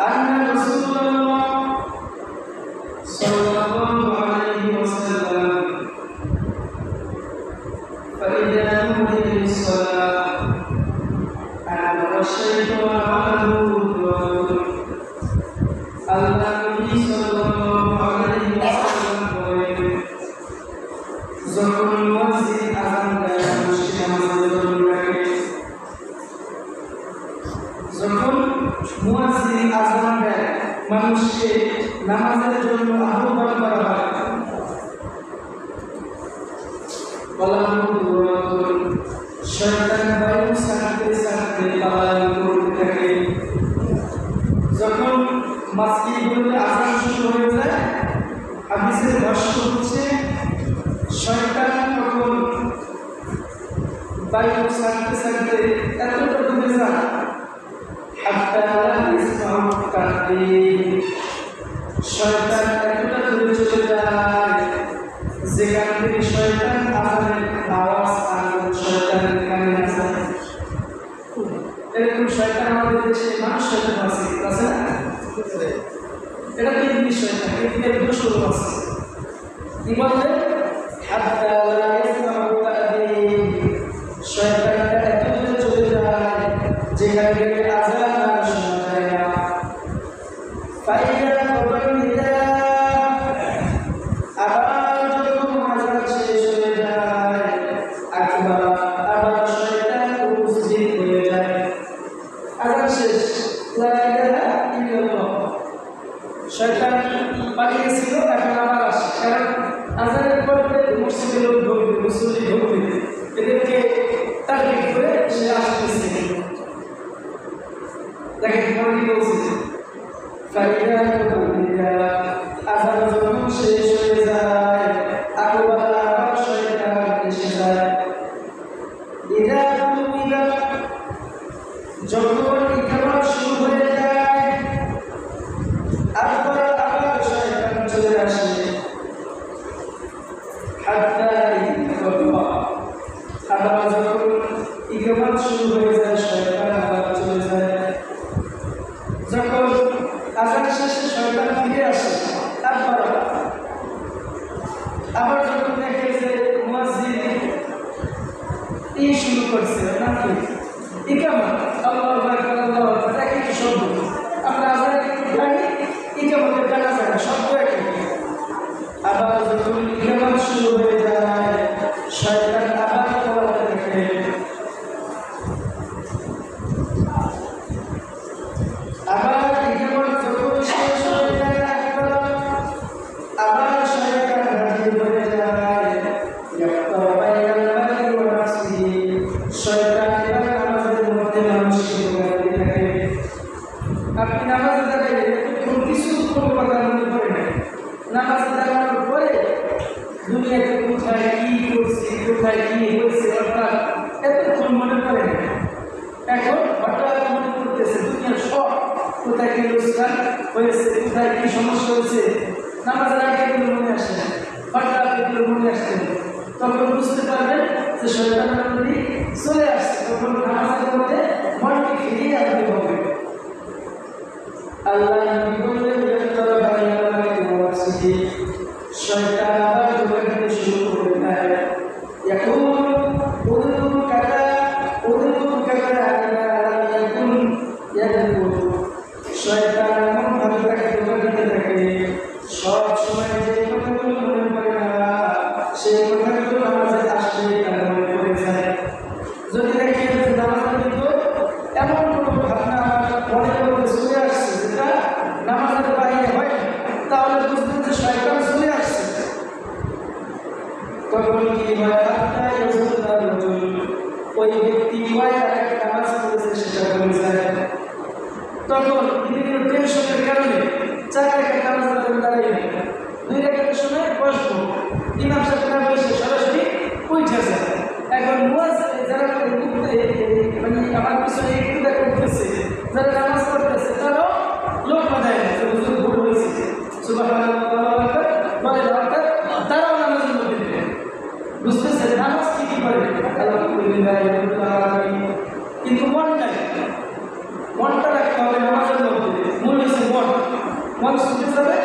আন্না রাসূলুল্লাহ সাল্লাল্লাহু আলাইহি ওয়াসাল্লাম ফাইদা নুদিয়া লিস-সালাহ আল্লাহ নবী সাল্লাল্লাহু আলাইহি ওয়াসাল্লাম বলেন, যখন মুয়াজ্জিন আযান দেয় মানুষকে নামাজের জন্য ডাকে, যখন মুয়াজ্জিন আযান দেয় মানুষকে নামাজের জন্য আহ্বান করা হয়, শয়তান বায়ু ছাড়তে ছাড়তে পালায়ন করতে থাকে। যখন মসজিদগুলোতে আযান শুরু হয়ে যায়, হাদিসের ভাষ্য হচ্ছে শয়তান তখন বায়ু ছাড়তে ছাড়তে এতটা দূরে যায় হাত্তা লা ইসমাউ তাকবীর, শয়তান এতটা দূরে চলে যায় যেখান থেকে শয়তান আযানের আওয়াজ শয়তানের কানে না যায়। এরকম শয়তান আমাদের দেশে মানুষ শয়তান আছে না? এটা কি জিনিস? শয়তান এর দুটো আছে। কি বলতে হাত্তা লা ইসমাউ তাকবীর, শয়তানটা এত দূরে চলে যায় যেখান থেকে আযান আর শোনা যায় না। ফাইদা কবর নিদা, আবার যখন আযান শেষ হয়ে যায় আবার শয়তান উপস্থিত হয়ে যায়। আযান শেষ, লা ইলাহা ইল্লাল্লাহ, শয়তান পালিয়েছিল, এখন আবার আসে। কারণ আযানের পরে মসজিদে লোক ঢুকবে, মুসল্লি ঢুকবে, এদেরকে টার্গেট করে সে আসতেছে। দেখেন কি বলছে, ফাইদা কবর নিদা, আযান যখন শেষ হয়ে যায় আবার শয়তান এসে যায়। যখন ইকামত শুরু হয়ে যায় আবার শয়তান চলে আসে। আবার যখন ইকামত শুরু হয়ে যায় শয়তান আবার চলে যায়। যখন আযান শেষে শয়তান ফিরে আসে আবার যখন দেখে যে মুয়াজ্জিন শুরু করছে নাকি ইকামত, আল্লাহু আকবার আল্লাহু আকবার, একই শব্দ। আমরা আযানের গানে ইকামতের গান আছে শব্দ একই। আবার যখন ইকামত শুরু হয়ে যায় শয়তান আবার পলাতে থাকে। আবার ইকামত যখন শেষ হয়ে যায় আবার শয়তান হাজির হয়ে যায়। শয়তান এবার নামাজের মধ্যে মানুষকে ঢোকাতে থাকে। আপনি নামাজে দাঁড়াইলে কিছু কোনো কথা মনে পড়ে না। নামাজে দাঁড়ানোর পরে দুনিয়াতে কোথায় কি করছি, কোথায় কি হয়েছে অর্থাৎ এতক্ষণ মনে পড়ে না। এখন হঠাৎ মনে করতেছে দুনিয়ার সব, কোথায় কি রোজগার হয়েছে, কোথায় কি সমস্যা হয়েছে, নামাজের আগে এগুলো মনে আসে না, হঠাৎ এগুলো মনে আসছে। তখন বুঝতে পারবেন যে শয়তানের নবী চলে আসছে। তখন নামাজের মধ্যে মনকে ফিরিয়ে আনতে হবে। আল্লাহ নবী বললেন, শয়তান আবার ঢোকাতে শুরু করে দেয়। এখন শয়তান এমন ভাবে তাকে ধোকা দিতে থাকে, সব সময় যে কথাগুলো মনে পড়ে না সেই কথাগুলো নামাজে আসলে তার মনে পড়ে যায়। যদি দেখি নামাজের ভিতর এমন কোনো ভাবনা আমার মনের মধ্যে চলে আসছে যেটা নামাজের বাইরে হয়, তাহলে বুঝবেন যে শয়তান চলে আসছে। তখন কি হয়, ওই ব্যক্তি কয় রাকাত নামাজ পড়েছে সেটা ভুলে যায়। তখন বিভিন্ন টেনশনের কারণে 4 রাকাত নামাজের জন্য দাঁড়িয়ে 2 রাকাতের সময় বসবো, ইমাম সাহেব না বসে সরাসরি উঠে যায়। এখন যারা মানে আমার পিছনে একটু দেখা করতেছে, যারা নামাজ পড়তেছে তারাও লোক বাঁধায় ভুল হয়েছে সুবহানাল্লাহ বলে, অর্থাৎ তারাও নামাজের মধ্যে বুঝতেছে নামাজ ঠিকই করে আলহামদুলিল্লাহ। কিন্তু মনটা রাখতে হবে নামাজের মধ্যে। মূল মন ছুটে যাবে